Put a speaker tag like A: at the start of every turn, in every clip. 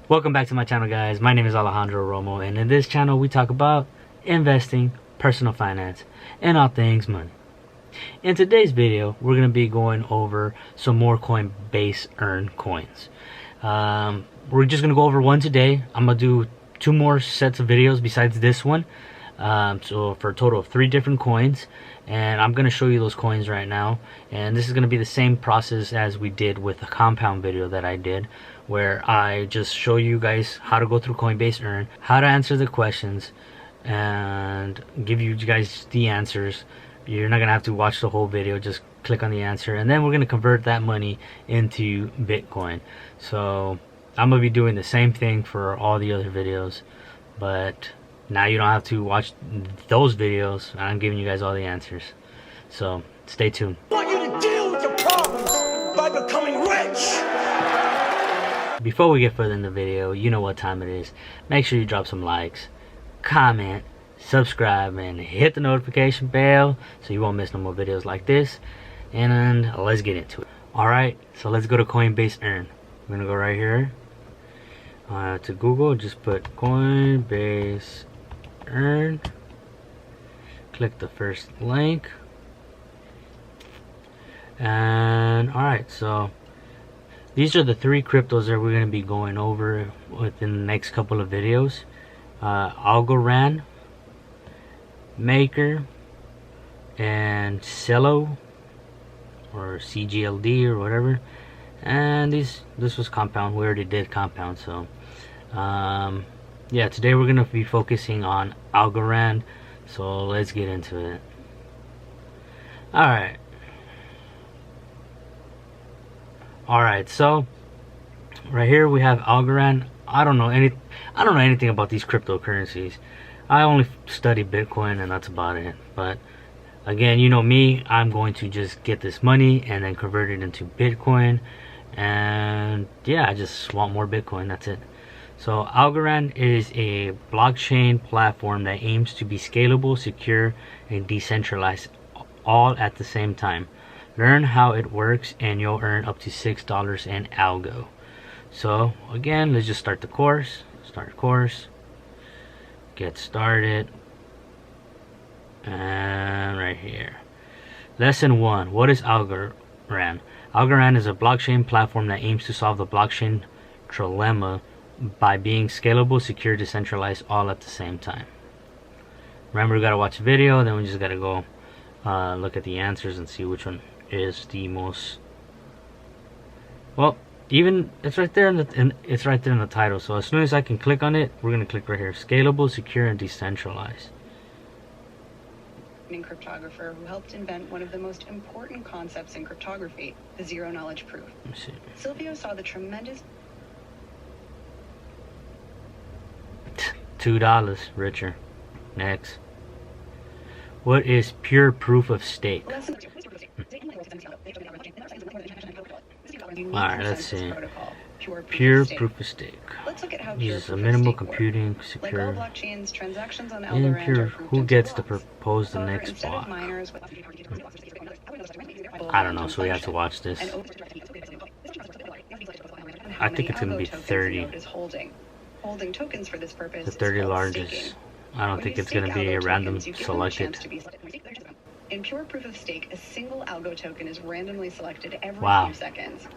A: Welcome back to my channel, guys. My name is Alejandro Romo, and in this channel we talk about investing, personal finance, and all things money. In today's video, we're going to be going over some more Coinbase Earn coins. We're just going to go over one today. I'm going to do two more sets of videos besides this one. So for a total of 3 different coins, and I'm going to show you those coins right now. And this is going to be the same process as we did with the compound video that I did, where I just show you guys how to go through Coinbase Earn, how to answer the questions, and give you guys the answers. You're not going to have to watch the whole video, just click on the answer, and then we're going to convert that money into Bitcoin. So I'm going to be doing the same thing for all the other videos, but now you don't have to watch those videos. I'm giving you guys all the answers. So stay tuned.
B: I want you to deal with your problems by becoming rich.
A: Before we get further in the video, you know what time it is. Make sure you drop some likes, comment, subscribe, and hit the notification bell so you won't miss no more videos like this. And let's get into it. Alright, so let's go to Coinbase Earn. I'm going to go right here to Google. Just put Coinbase Earn, click the first link, and alright, so these are the 3 cryptos that we're going to be going over within the next couple of videos. Algorand, Maker, and Cello, or CGLD, or whatever. And this was compound. We already did compound, so yeah, today we're gonna be focusing on Algorand, so let's get into it. Alright, so right here we have Algorand. I don't know anything about these cryptocurrencies. I only study Bitcoin, and that's about it. But again, you know me, I'm going to just get this money and then convert it into Bitcoin. And yeah, I just want more Bitcoin, that's it. So Algorand is a blockchain platform that aims to be scalable, secure, and decentralized all at the same time. Learn how it works and you'll earn up to $6 in ALGO. So again, let's just start the course. Start course. Get started. And right here. Lesson 1. What is Algorand? Algorand is a blockchain platform that aims to solve the blockchain trilemma by being scalable, secure, decentralized, all at the same time. Remember, we gotta watch the video, then we just gotta go look at the answers and see which one is the most. Well, even it's right there in the title. So as soon as I can click on it, we're gonna click right here: scalable, secure, and decentralized.
C: Cryptographer who helped invent one of the most important concepts in cryptography, the zero-knowledge proof. Silvio saw the tremendous
A: $2 richer. Next. What is pure proof of stake? Alright, let's see. Pure proof of stake. Uses a minimal computing, secure, impure. Who gets to propose the next block? I don't know, so we have to watch this. I think it's gonna be 30.
C: Holding tokens for this purpose.
A: The 30 largest. I don't think it's gonna be a random selected.
C: In pure proof of stake, a single algo token is randomly selected every few seconds.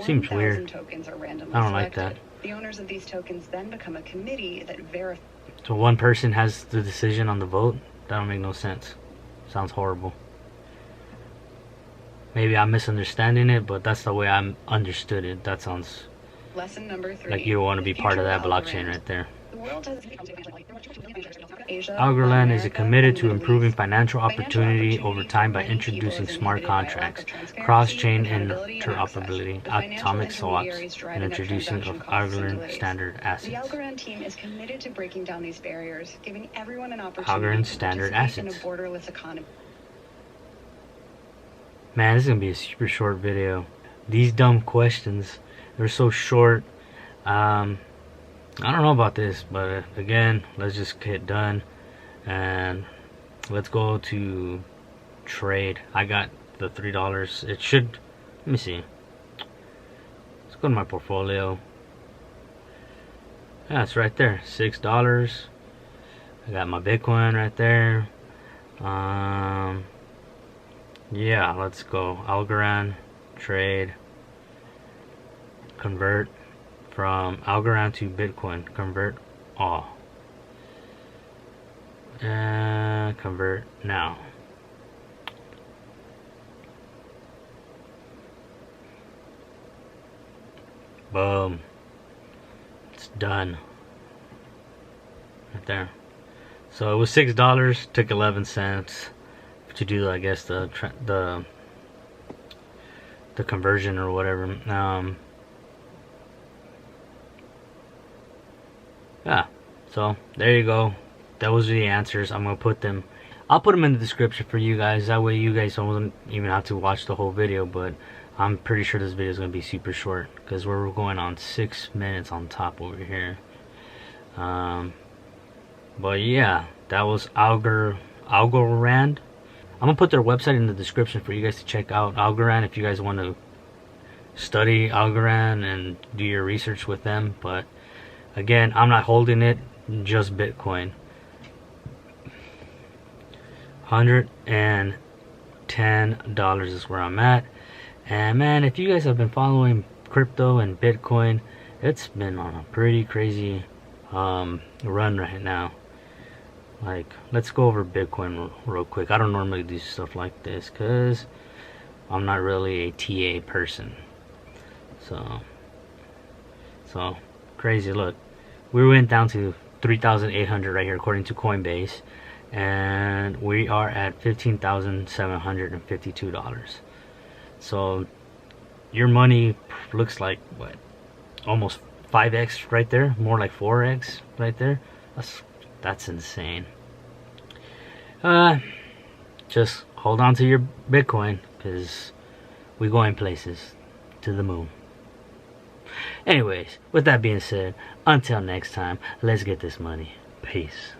A: Seems weird.
C: Tokens are randomly
A: I don't like
C: selected.
A: that.
C: The owners of these tokens then become a committee that verifies.
A: So one person has the decision on the vote? That don't make no sense. Sounds horrible. Maybe I'm misunderstanding it, but that's the way I understood it. That sounds
C: Lesson number 3.
A: Like you want to be part of that blockchain right there.
C: The world has
A: Algorand is committed to improving financial opportunity over time by introducing smart contracts, cross-chain interoperability, atomic swaps, and introducing of Algorand standard assets.
C: The Algorand team is committed to breaking down these barriers, giving everyone an opportunity
A: Algorand standard assets.
C: in a borderless economy.
A: Man, this is gonna be a super short video. These dumb questions, they're so short. I don't know about this, but again, let's just get done and let's go to trade. I got the $3. It should, let me see. Let's go to my portfolio. Yeah, it's right there, $6. I got my Bitcoin right there. Yeah, let's go. Algorand, trade, convert from Algorand to Bitcoin, convert all. And convert now. Boom. It's done. Right there. So it was $6, took 11 cents to do, I guess, the conversion or whatever. Yeah. So there you go. Those are the answers. I'll put them in the description for you guys. That way you guys don't even have to watch the whole video, but I'm pretty sure this video is going to be super short because we're going on 6 minutes on top over here. But yeah, that was Algorand. I'm going to put their website in the description for you guys to check out. Algorand, if you guys want to study Algorand and do your research with them. But again, I'm not holding it, just Bitcoin. $110 is where I'm at. And man, if you guys have been following crypto and Bitcoin, it's been on a pretty crazy run right now. Like, let's go over Bitcoin real quick. I don't normally do stuff like this because I'm not really a TA person. So crazy. Look, we went down to 3,800 right here according to Coinbase, and we are at $15,752. So your money looks like what, almost 5x right there, more like 4x right there. That's insane. Just hold on to your Bitcoin because we going places, to the moon. Anyways, with that being said, until next time, let's get this money. Peace.